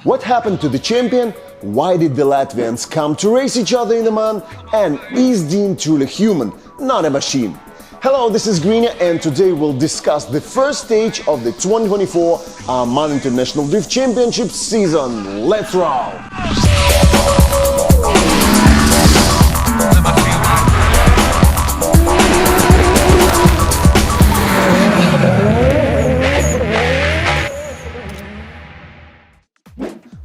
What happened to the champion? Why did the Latvians come to race each other in Oman? And is Deane truly human, not a machine? Hello, this is Grinya, and today we'll discuss the first stage of the 2024 Oman International Drift Championship season. Let's roll!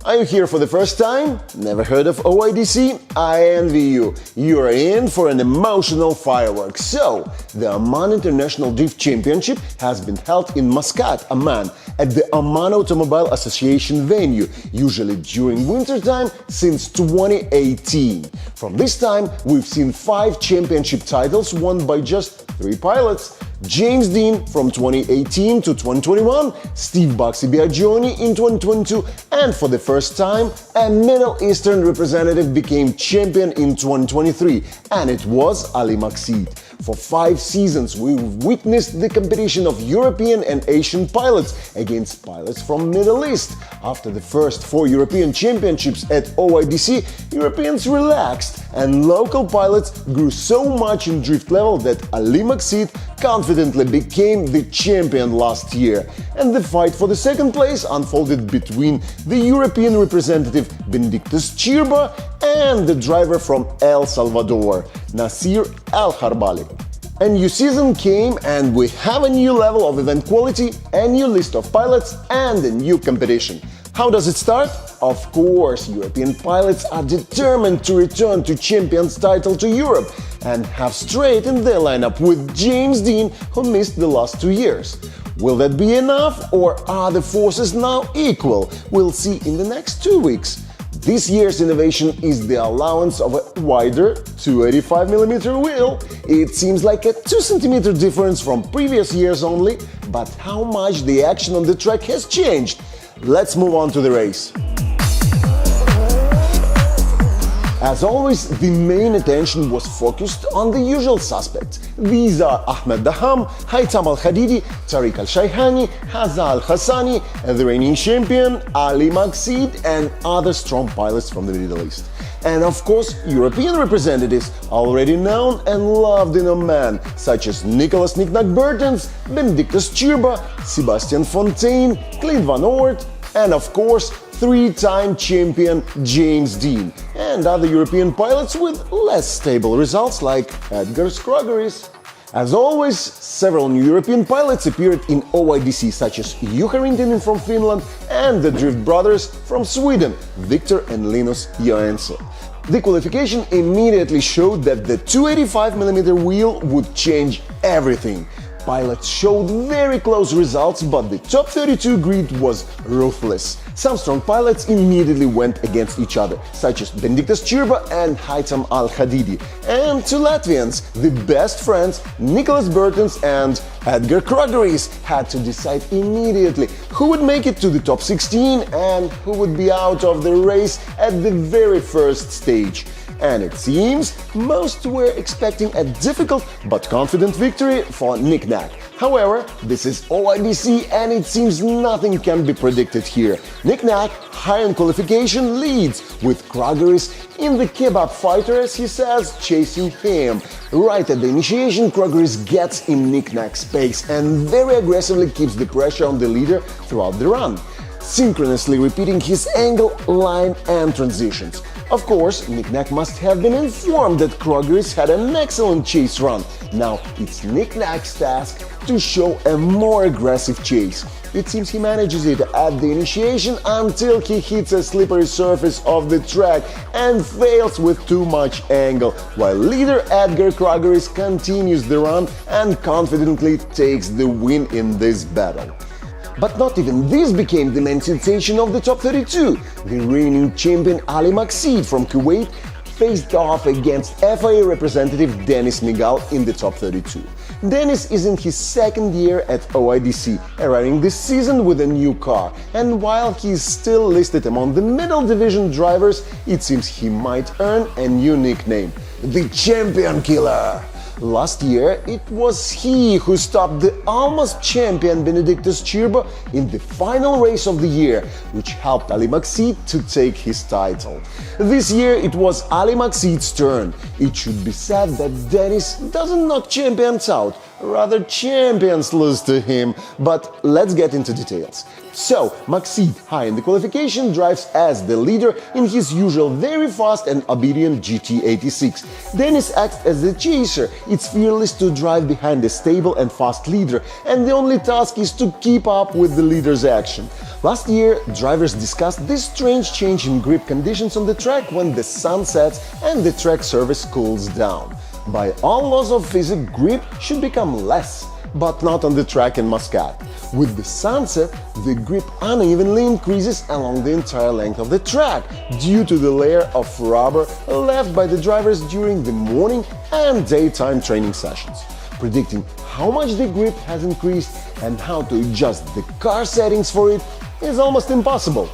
Are you here for the first time? Never heard of OIDC? I envy you. You're in for an emotional fireworks. So, the Oman International Drift Championship has been held in Muscat, Oman, at the Oman Automobile Association venue, usually during wintertime since 2018. From this time, we've seen 5 championship titles won by just 3 pilots. James Deane from 2018 to 2021, Steve Baxi Biagioni in 2022, and for the first time, a Middle Eastern representative became champion in 2023, and it was Ali Maksid. For 5 seasons, we've witnessed the competition of European and Asian pilots against pilots from Middle East. After the first 4 European championships at OIDC, Europeans relaxed, and local pilots grew so much in drift level that Ali Maksid confidently became the champion last year. And the fight for the second place unfolded between the European representative Benedictus Chirba and the driver from El Salvador, Nasir Al-Harbali. A new season came, and we have a new level of event quality, a new list of pilots, and a new competition. How does it start? Of course, European pilots are determined to return to Champions title to Europe and have straightened their lineup with James Deane, who missed the last 2 years. Will that be enough, or are the forces now equal? We'll see in the next 2 weeks. This year's innovation is the allowance of a wider 285mm wheel. It seems like a 2cm difference from previous years only, but how much the action on the track has changed? Let's move on to the race. As always, the main attention was focused on the usual suspects. These are Ahmed Daham, Haitham Al-Hadidi, Tariq Al-Shayhani, Haza Al-Hassani, and the reigning champion Ali Maksid, and other strong pilots from the Middle East. And of course, European representatives already known and loved in Oman, such as Nicolas Knick-Knack Bertens, Benedictus Chirba, Sebastian Fontaine, Clint Van Oort, and of course, 3-time champion James Deane, and other European pilots with less stable results like Edgar Skroggeris. As always, several new European pilots appeared in OIDC, such as Juha Rintanen from Finland and the Drift brothers from Sweden, Victor and Linus Joensuu. The qualification immediately showed that the 285mm wheel would change everything. Pilots showed very close results, but the top 32 grid was ruthless. Some strong pilots immediately went against each other, such as Benedictus Chirba and Haitham Al-Hadidi. And 2 Latvians, the best friends, Nicolas Bertens and Edgar Skroggeris, had to decide immediately who would make it to the top 16 and who would be out of the race at the very first stage. And it seems most were expecting a difficult but confident victory for Knick-Knack. However, this is OIDC, and it seems nothing can be predicted here. Knick-Knack, high in qualification, leads, with Skroggeris in the kebab fighter, as he says, chasing him. Right at the initiation, Skroggeris gets in Knick-Knack's pace and very aggressively keeps the pressure on the leader throughout the run, synchronously repeating his angle, line and transitions. Of course, Knick-Knack must have been informed that Skroggeris had an excellent chase run. Now it's Knick-Knack's task to show a more aggressive chase. It seems he manages it at the initiation until he hits a slippery surface of the track and fails with too much angle, while leader Edgar Skroggeris continues the run and confidently takes the win in this battle. But not even this became the main sensation of the top 32. The reigning champion Ali Maksid from Kuwait faced off against FIA representative Dennis Migal in the top 32. Dennis is in his 2nd year at OIDC, arriving this season with a new car, and while he is still listed among the middle division drivers, it seems he might earn a new nickname, the Champion Killer. Last year, it was he who stopped the almost champion Benedictus Chirba in the final race of the year, which helped Ali Maksid to take his title. This year, it was Ali Maksid's turn. It should be said that Dennis doesn't knock champions out, rather champions lose to him, but let's get into details. So, Maksid, high in the qualification, drives as the leader in his usual very fast and obedient GT86. Dennis acts as the chaser. It's fearless to drive behind a stable and fast leader, and the only task is to keep up with the leader's action. Last year, drivers discussed this strange change in grip conditions on the track when the sun sets and the track surface cools down. By all laws of physics, grip should become less, but not on the track in Muscat. With the sunset, the grip unevenly increases along the entire length of the track due to the layer of rubber left by the drivers during the morning and daytime training sessions. Predicting how much the grip has increased and how to adjust the car settings for it is almost impossible.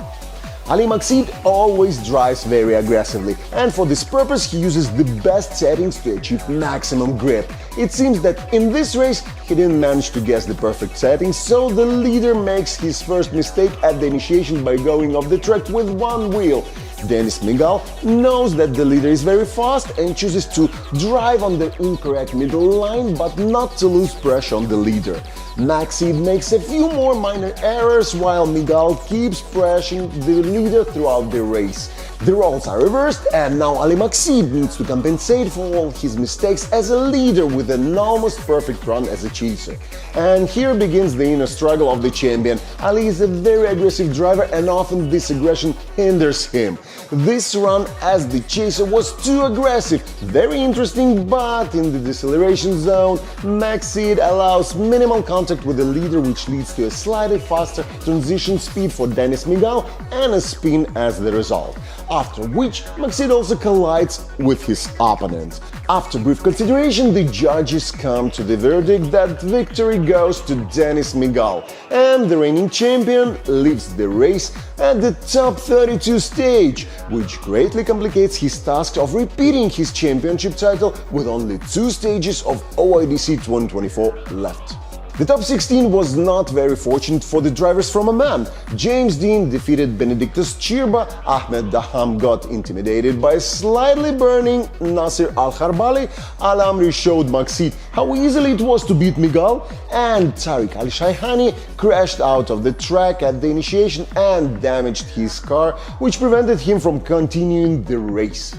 Ali Maksid always drives very aggressively, and for this purpose he uses the best settings to achieve maximum grip. It seems that in this race he didn't manage to guess the perfect settings, so the leader makes his first mistake at the initiation by going off the track with one wheel. Dennis Miguel knows that the leader is very fast and chooses to drive on the incorrect middle line, but not to lose pressure on the leader. Maksid makes a few more minor errors while Miguel keeps pressuring the leader throughout the race. The roles are reversed, and now Ali Maksid needs to compensate for all his mistakes as a leader with an almost perfect run as a chaser. And here begins the inner struggle of the champion. Ali is a very aggressive driver, and often this aggression hinders him. This run as the chaser was too aggressive, very interesting, but in the deceleration zone, Maksid allows minimal contact with the leader, which leads to a slightly faster transition speed for Dennis Miguel and a spin as the result. After which, Maksid also collides with his opponent. After brief consideration, the judges come to the verdict that victory goes to Dennis Miguel, and the reigning champion leaves the race at the top 32 stage, which greatly complicates his task of repeating his championship title with only 2 stages of OIDC 2024 left. The top 16 was not very fortunate for the drivers from Oman. James Deane defeated Benedictus Chirba, Ahmed Daham got intimidated by slightly burning Nasir Al-Kharbali, Al-Amri showed Maksid how easily it was to beat Miguel, and Tariq Al-Shaihani crashed out of the track at the initiation and damaged his car, which prevented him from continuing the race.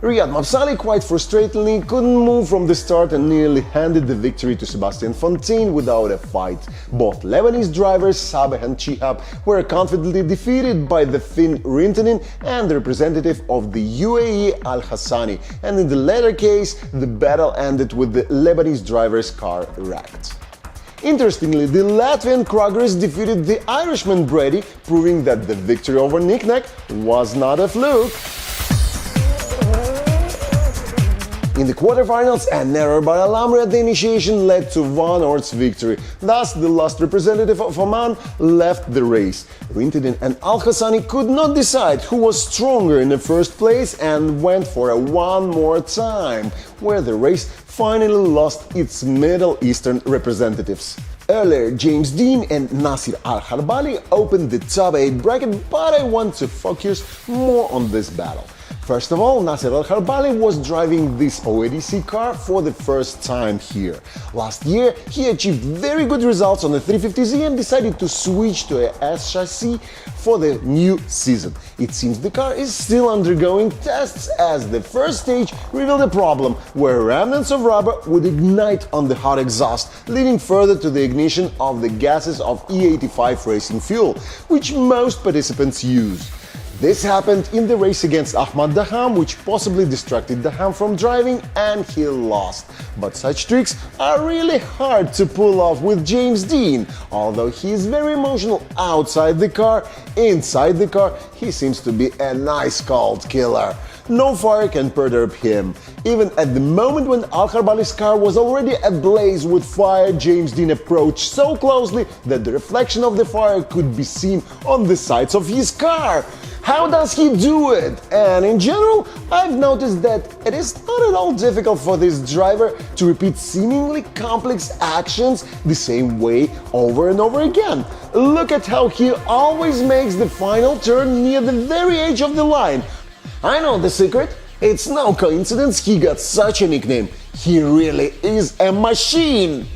Riyad Mafsali quite frustratingly couldn't move from the start and nearly handed the victory to Sebastian Fontaine without a fight. Both Lebanese drivers Sabeh and Chihab were confidently defeated by the Finn Rintanen and the representative of the UAE Al Hassani, and in the latter case the battle ended with the Lebanese driver's car wrecked. Interestingly, the Latvian Krogers defeated the Irishman Brady, proving that the victory over Nicknack was not a fluke. In the quarterfinals, an error by Al-Amri at the initiation led to Van Oort's victory. Thus, the last representative of Oman left the race. Rintanen and Al-Hassani could not decide who was stronger in the first place and went for a one more time, where the race finally lost its Middle Eastern representatives. Earlier, James Deane and Nasir Al-Kharbali opened the top 8 bracket, but I want to focus more on this battle. First of all, Nasir Al-Kharbali was driving this OIDC car for the first time here. Last year, he achieved very good results on the 350Z and decided to switch to a S chassis for the new season. It seems the car is still undergoing tests, as the first stage revealed a problem where remnants of rubber would ignite on the hot exhaust, leading further to the ignition of the gases of E85 racing fuel, which most participants use. This happened in the race against Ahmed Daham, which possibly distracted Daham from driving and he lost. But such tricks are really hard to pull off with James Deane. Although he is very emotional outside the car, inside the car he seems to be a nice cold killer. No fire can perturb him. Even at the moment when Al-Kharbali's car was already ablaze with fire, James Deane approached so closely that the reflection of the fire could be seen on the sides of his car. How does he do it? And in general, I've noticed that it is not at all difficult for this driver to repeat seemingly complex actions the same way over and over again. Look at how he always makes the final turn near the very edge of the line. I know the secret. It's no coincidence he got such a nickname. He really is a machine.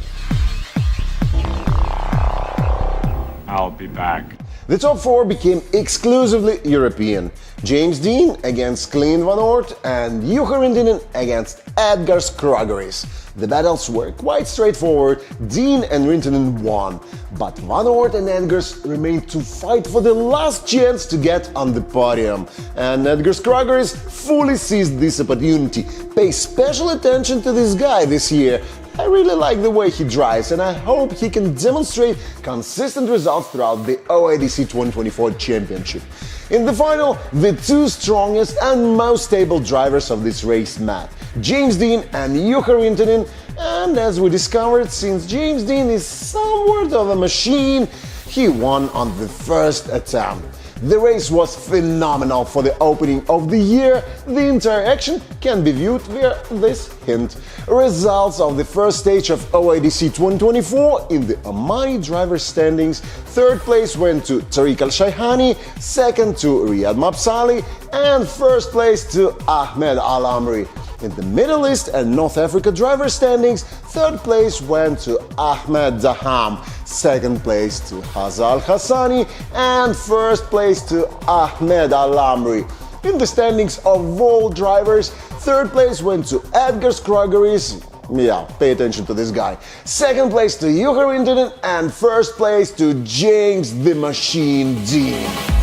I'll be back. The top four became exclusively European. James Deane against Clint Van Oort and Juha Rintanen against Edgars Kragaris. The battles were quite straightforward. Deane and Rintanen won, but Van Oort and Edgars remained to fight for the last chance to get on the podium. And Edgars Kragaris fully seized this opportunity. Pay special attention to this guy this year. I really like the way he drives, and I hope he can demonstrate consistent results throughout the OIDC 2024 Championship. In the final, the two strongest and most stable drivers of this race met, James Deane and Juha Rintanen, and as we discovered, since James Deane is somewhat of a machine, he won on the first attempt. The race was phenomenal for the opening of the year. The entire action can be viewed via this hint. Results of the first stage of OIDC 2024 in the Omani driver standings. Third place went to Tariq Al-Shayhani, second to Riyad Mabsali, and first place to Ahmed Al-Amri. In the Middle East and North Africa driver standings, third place went to Ahmed Daham, second place to Hazal Hassani, and first place to Ahmed Al-Amri. In the standings of all drivers, third place went to Edgars Kragaris. Yeah, pay attention to this guy. Second place to Juha Rintanen, and first place to James the Machine Deane.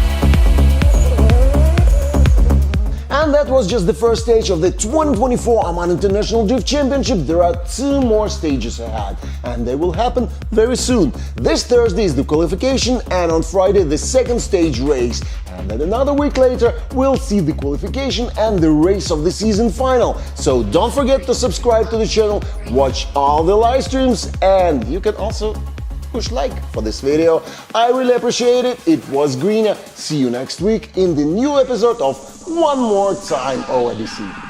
And that was just the first stage of the 2024 Oman International Drift Championship. There are two more stages ahead, and they will happen very soon. This Thursday is the qualification, and on Friday the second stage race. And then another week later, we'll see the qualification and the race of the season final. So don't forget to subscribe to the channel, watch all the live streams, and you can also push like for this video. I really appreciate it. It was Grinya. See you next week in the new episode of One More Time OIDC.